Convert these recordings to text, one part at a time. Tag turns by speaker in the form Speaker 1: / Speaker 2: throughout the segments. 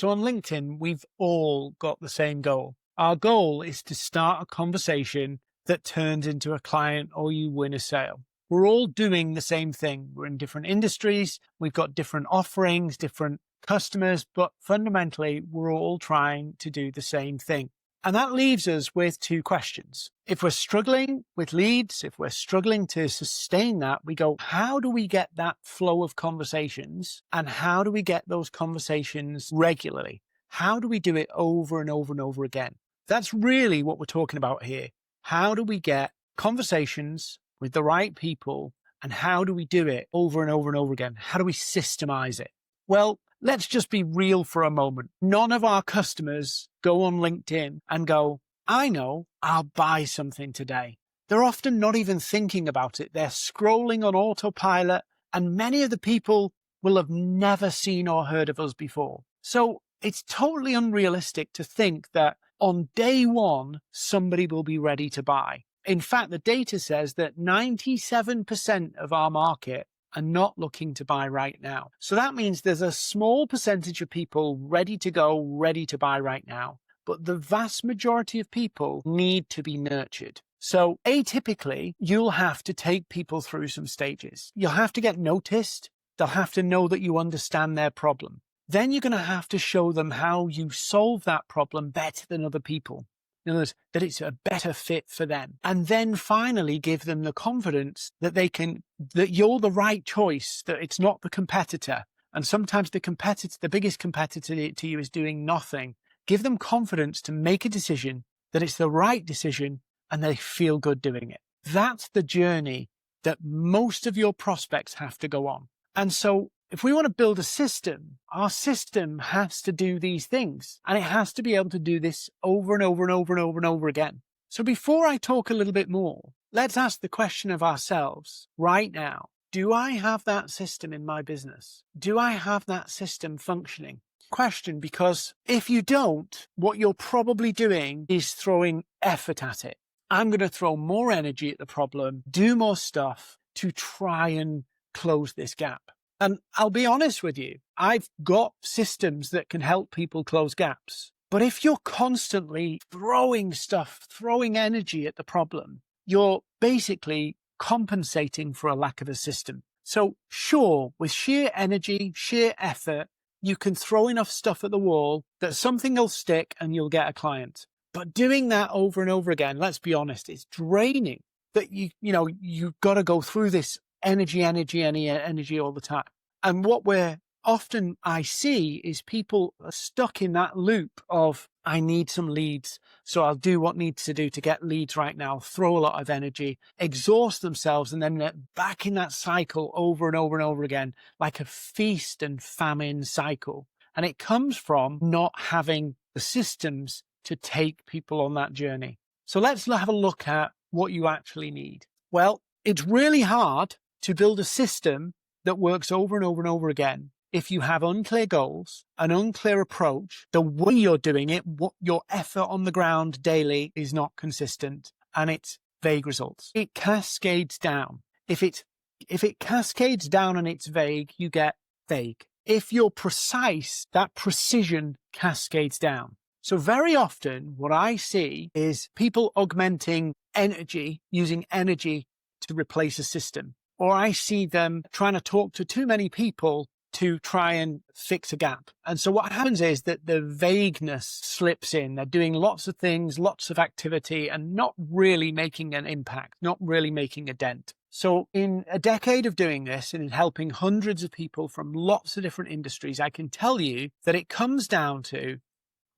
Speaker 1: So on LinkedIn, we've all got the same goal. Our goal is to start a conversation that turns into a client or you win a sale. We're all doing the same thing. We're in different industries. We've got different offerings, different customers, but fundamentally, we're all trying to do the same thing. And that leaves us with two questions. If we're struggling with leads, if we're struggling to sustain that, we go, how do we get that flow of conversations? And how do we get those conversations regularly? How do we do it over and over and over again? That's really what we're talking about here. How do we get conversations with the right people? And how do we do it over and over and over again? How do we systemize it? Well, let's just be real for a moment. None of our customers go on LinkedIn and go, I know, I'll buy something today. They're often not even thinking about it. They're scrolling on autopilot, and many of the people will have never seen or heard of us before. So it's totally unrealistic to think that on day one, somebody will be ready to buy. In fact, the data says that 97% of our market are not looking to buy right now. So that means there's a small percentage of people ready to go, ready to buy right now. But the vast majority of people need to be nurtured. So atypically, you'll have to take people through some stages. You'll have to get noticed. They'll have to know that you understand their problem. Then you're going to have to show them how you solve that problem better than other people. In other words, that it's a better fit for them. And then finally give them the confidence that that you're the right choice, that it's not the competitor. And sometimes the biggest competitor to you is doing nothing. Give them confidence to make a decision, that it's the right decision, and they feel good doing it. That's the journey that most of your prospects have to go on. And so if we want to build a system, our system has to do these things, and it has to be able to do this over and over and over and over and over again. So before I talk a little bit more, let's ask the question of ourselves right now. Do I have that system in my business? Do I have that system functioning? Question, because if you don't, what you're probably doing is throwing effort at it. I'm going to throw more energy at the problem, do more stuff to try and close this gap. And I'll be honest with you, I've got systems that can help people close gaps. But if you're constantly throwing energy at the problem, you're basically compensating for a lack of a system. So sure, with sheer energy, sheer effort, you can throw enough stuff at the wall that something will stick and you'll get a client. But doing that over and over again, let's be honest, it's draining. That you've got to go through this energy all the time. And what I see is people are stuck in that loop of, I need some leads, so I'll do what needs to do to get leads right now, throw a lot of energy, exhaust themselves, and then they're back in that cycle over and over and over again, like a feast and famine cycle. And it comes from not having the systems to take people on that journey. So let's have a look at what you actually need. Well, it's really hard to build a system that works over and over and over again if you have unclear goals, an unclear approach, the way you're doing it, what your effort on the ground daily is not consistent, and it's vague results. It cascades down. If it cascades down and it's vague, you get vague. If you're precise, that precision cascades down. So very often what I see is people augmenting energy, using energy to replace a system. Or I see them trying to talk to too many people to try and fix a gap. And so what happens is that the vagueness slips in. They're doing lots of things, lots of activity, and not really making an impact, not really making a dent. So in a decade of doing this and in helping hundreds of people from lots of different industries, I can tell you that it comes down to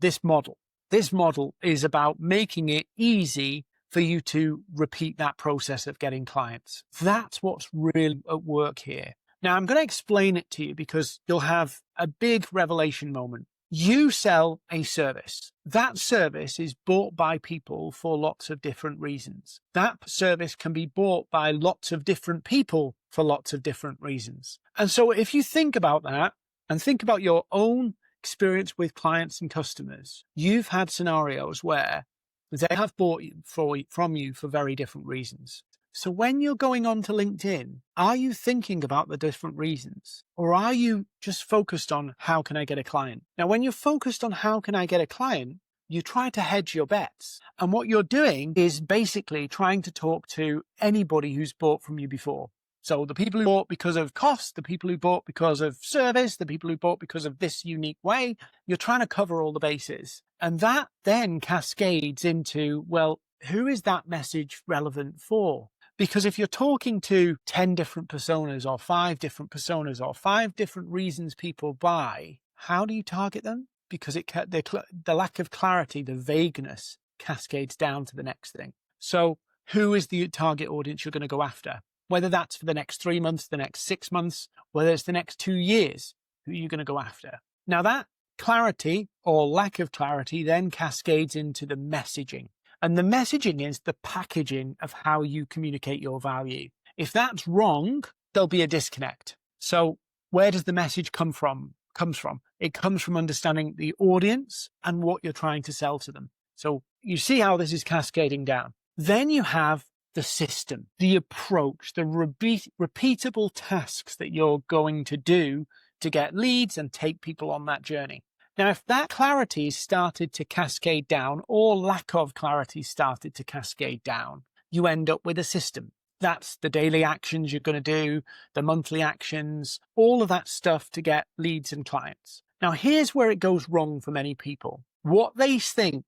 Speaker 1: this model. This model is about making it easy for you to repeat that process of getting clients. That's what's really at work here. Now, I'm going to explain it to you because you'll have a big revelation moment. You sell a service. That service is bought by people for lots of different reasons. That service can be bought by lots of different people for lots of different reasons. And so if you think about that and think about your own experience with clients and customers, you've had scenarios where they have bought from you for very different reasons. So when you're going on to LinkedIn, are you thinking about the different reasons, or are you just focused on how can I get a client? Now, when you're focused on how can I get a client, you try to hedge your bets. And what you're doing is basically trying to talk to anybody who's bought from you before. So the people who bought because of cost, the people who bought because of service, the people who bought because of this unique way, you're trying to cover all the bases. And that then cascades into, well, who is that message relevant for? Because if you're talking to 10 different personas or 5 different personas or 5 different reasons people buy, how do you target them? Because the lack of clarity, the vagueness cascades down to the next thing. So who is the target audience you're going to go after? Whether that's for the next 3 months, the next 6 months, whether it's the next 2 years, who are you going to go after? Now that clarity or lack of clarity then cascades into the messaging. And the messaging is the packaging of how you communicate your value. If that's wrong, there'll be a disconnect. So where does the message come from? It comes from understanding the audience and what you're trying to sell to them. So you see how this is cascading down. Then you have the system, the approach, the repeatable tasks that you're going to do to get leads and take people on that journey. Now, if that clarity started to cascade down, or lack of clarity started to cascade down, you end up with a system. That's the daily actions you're going to do, the monthly actions, all of that stuff to get leads and clients. Now, here's where it goes wrong for many people. What they think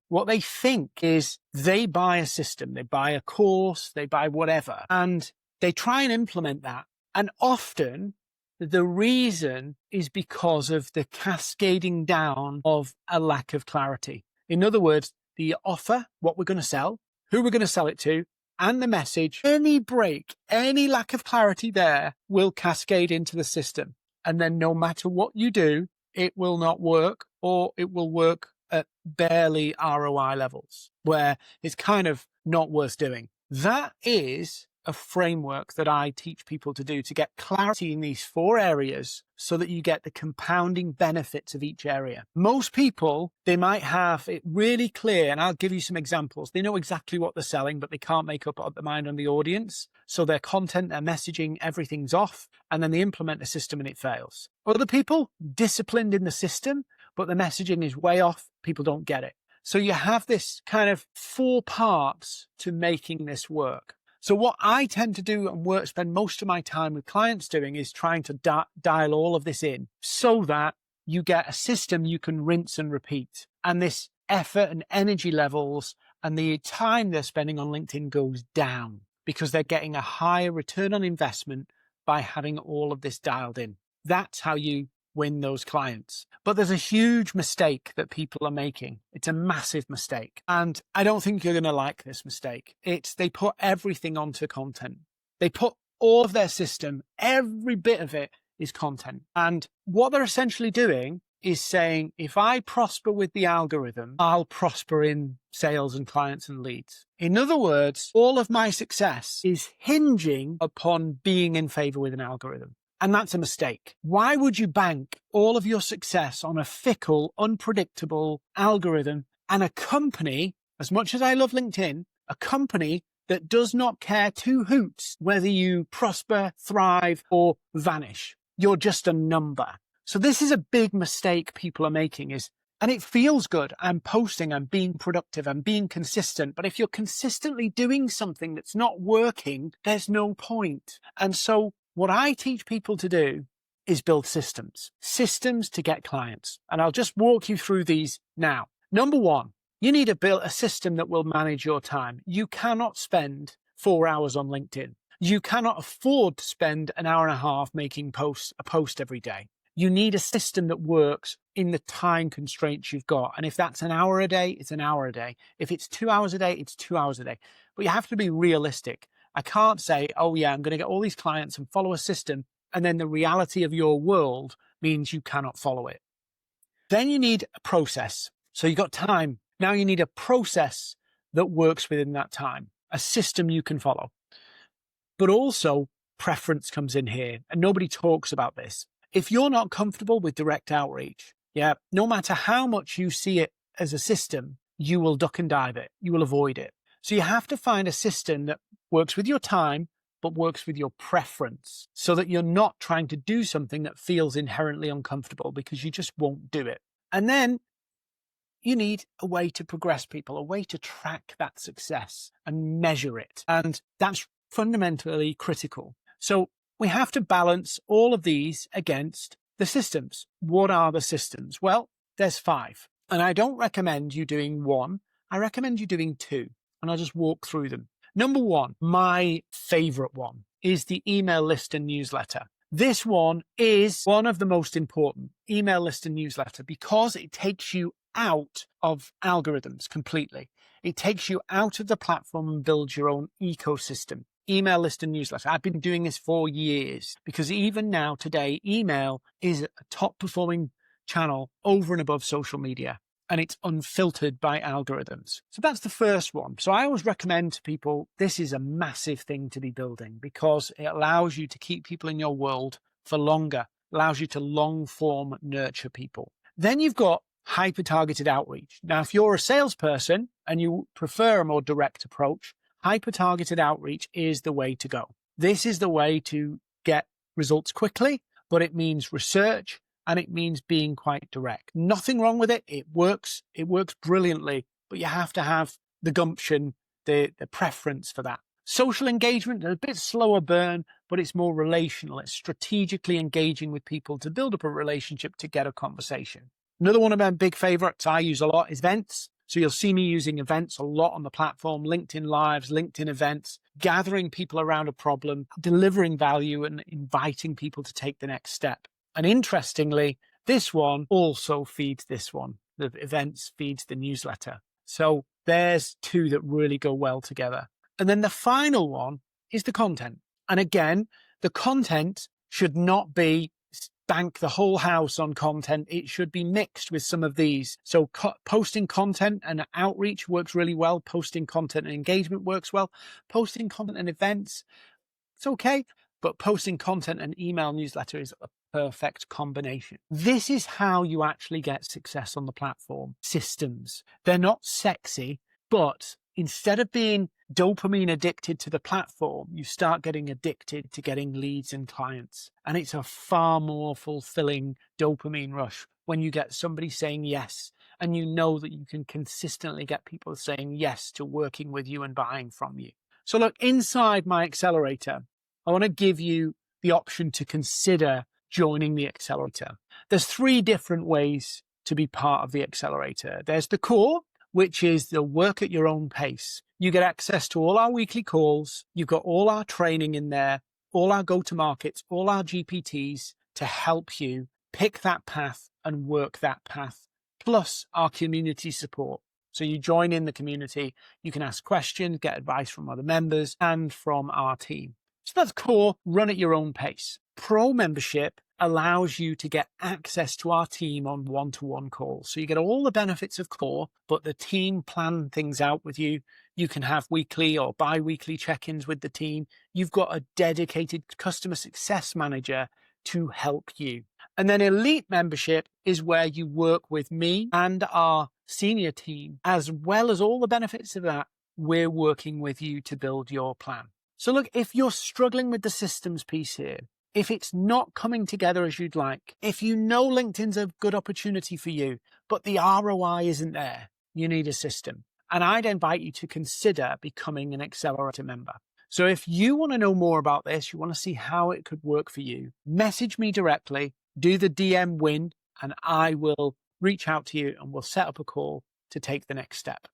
Speaker 1: is they buy a system, they buy a course, they buy whatever, and they try and implement that. And often the reason is because of the cascading down of a lack of clarity. In other words, the offer, what we're going to sell, who we're going to sell it to, and the message, any break, any lack of clarity there will cascade into the system. And then no matter what you do, it will not work, or it will work at barely ROI levels where it's kind of not worth doing. That is a framework that I teach people to do to get clarity in these 4 areas so that you get the compounding benefits of each area. Most people, they might have it really clear, and I'll give you some examples. They know exactly what they're selling, but they can't make up their mind on the audience. So their content, their messaging, everything's off, and then they implement a system and it fails. Other people, disciplined in the system, but the messaging is way off. People don't get it. So you have this kind of 4 parts to making this work. So what I tend to do and spend most of my time with clients doing is trying to dial all of this in so that you get a system you can rinse and repeat. And this effort and energy levels and the time they're spending on LinkedIn goes down because they're getting a higher return on investment by having all of this dialed in. That's how you win those clients. But there's a huge mistake that people are making. It's a massive mistake. And I don't think you're going to like this mistake. It's they put everything onto content. They put all of their system, every bit of it is content. And what they're essentially doing is saying, if I prosper with the algorithm, I'll prosper in sales and clients and leads. In other words, all of my success is hinging upon being in favor with an algorithm. And that's a mistake. Why would you bank all of your success on a fickle, unpredictable algorithm and a company, as much as I love LinkedIn, a company that does not care 2 hoots whether you prosper, thrive, or vanish? You're just a number. So this is a big mistake people are making and it feels good. I'm posting, I'm being productive, I'm being consistent. But if you're consistently doing something that's not working, there's no point. And so what I teach people to do is build systems to get clients. And I'll just walk you through these now. Number 1, you need to build a system that will manage your time. You cannot spend 4 hours on LinkedIn. You cannot afford to spend an hour and a half making a post every day. You need a system that works in the time constraints you've got. And if that's an hour a day, it's an hour a day. If it's 2 hours a day, it's 2 hours a day. But you have to be realistic. I can't say, oh yeah, I'm going to get all these clients and follow a system, and then the reality of your world means you cannot follow it. Then you need a process. So you've got time. Now you need a process that works within that time, a system you can follow. But also preference comes in here, and nobody talks about this. If you're not comfortable with direct outreach, no matter how much you see it as a system, you will duck and dive it. You will avoid it. So you have to find a system that works with your time, but works with your preference, so that you're not trying to do something that feels inherently uncomfortable because you just won't do it. And then you need a way to progress people, a way to track that success and measure it. And that's fundamentally critical. So we have to balance all of these against the systems. What are the systems? Well, there's 5. And I don't recommend you doing 1. I recommend you doing 2. And I'll just walk through them. Number 1, my favorite one, is the email list and newsletter. This one is one of the most important, email list and newsletter, because it takes you out of algorithms completely. It takes you out of the platform and builds your own ecosystem. Email list and newsletter. I've been doing this for years because even now, today, email is a top performing channel over and above social media, and it's unfiltered by algorithms. So that's the first one. So I always recommend to people, this is a massive thing to be building because it allows you to keep people in your world for longer, allows you to long form nurture people. Then you've got hyper-targeted outreach. Now, if you're a salesperson and you prefer a more direct approach, hyper-targeted outreach is the way to go. This is the way to get results quickly, but it means research and it means being quite direct. Nothing wrong with it. It works. It works brilliantly, but you have to have the gumption, the preference for that. Social engagement, a bit slower burn, but it's more relational. It's strategically engaging with people to build up a relationship to get a conversation. Another one of my big favorites I use a lot is events. So you'll see me using events a lot on the platform, LinkedIn Lives, LinkedIn events, gathering people around a problem, delivering value and inviting people to take the next step. And interestingly, this one also feeds this one. The events feeds the newsletter. So there's 2 that really go well together. And then the final one is the content. And again, the content should not be bank the whole house on content. It should be mixed with some of these. So posting content and outreach works really well. Posting content and engagement works well. Posting content and events, it's okay. But posting content and email newsletter is a perfect combination. This is how you actually get success on the platform. Systems. They're not sexy, but instead of being dopamine addicted to the platform, you start getting addicted to getting leads and clients. And it's a far more fulfilling dopamine rush when you get somebody saying yes, and you know that you can consistently get people saying yes to working with you and buying from you. So look, inside my accelerator, I want to give you the option to consider joining the accelerator. There's 3 different ways to be part of the accelerator. There's the core, which is the work at your own pace. You get access to all our weekly calls. You've got all our training in there, all our go-to-markets, all our GPTs to help you pick that path and work that path, plus our community support. So you join in the community, you can ask questions, get advice from other members and from our team. So that's core, run at your own pace. Pro membership allows you to get access to our team on one-to-one calls. So you get all the benefits of core, but the team plan things out with you. You can have weekly or bi-weekly check-ins with the team. You've got a dedicated customer success manager to help you. And then elite membership is where you work with me and our senior team, as well as all the benefits of that. We're working with you to build your plan. So look, if you're struggling with the systems piece here, if it's not coming together as you'd like, if you know LinkedIn's a good opportunity for you, but the ROI isn't there, you need a system. And I'd invite you to consider becoming an Accelerator member. So if you want to know more about this, you want to see how it could work for you, message me directly, do the DM win, and I will reach out to you and we'll set up a call to take the next step.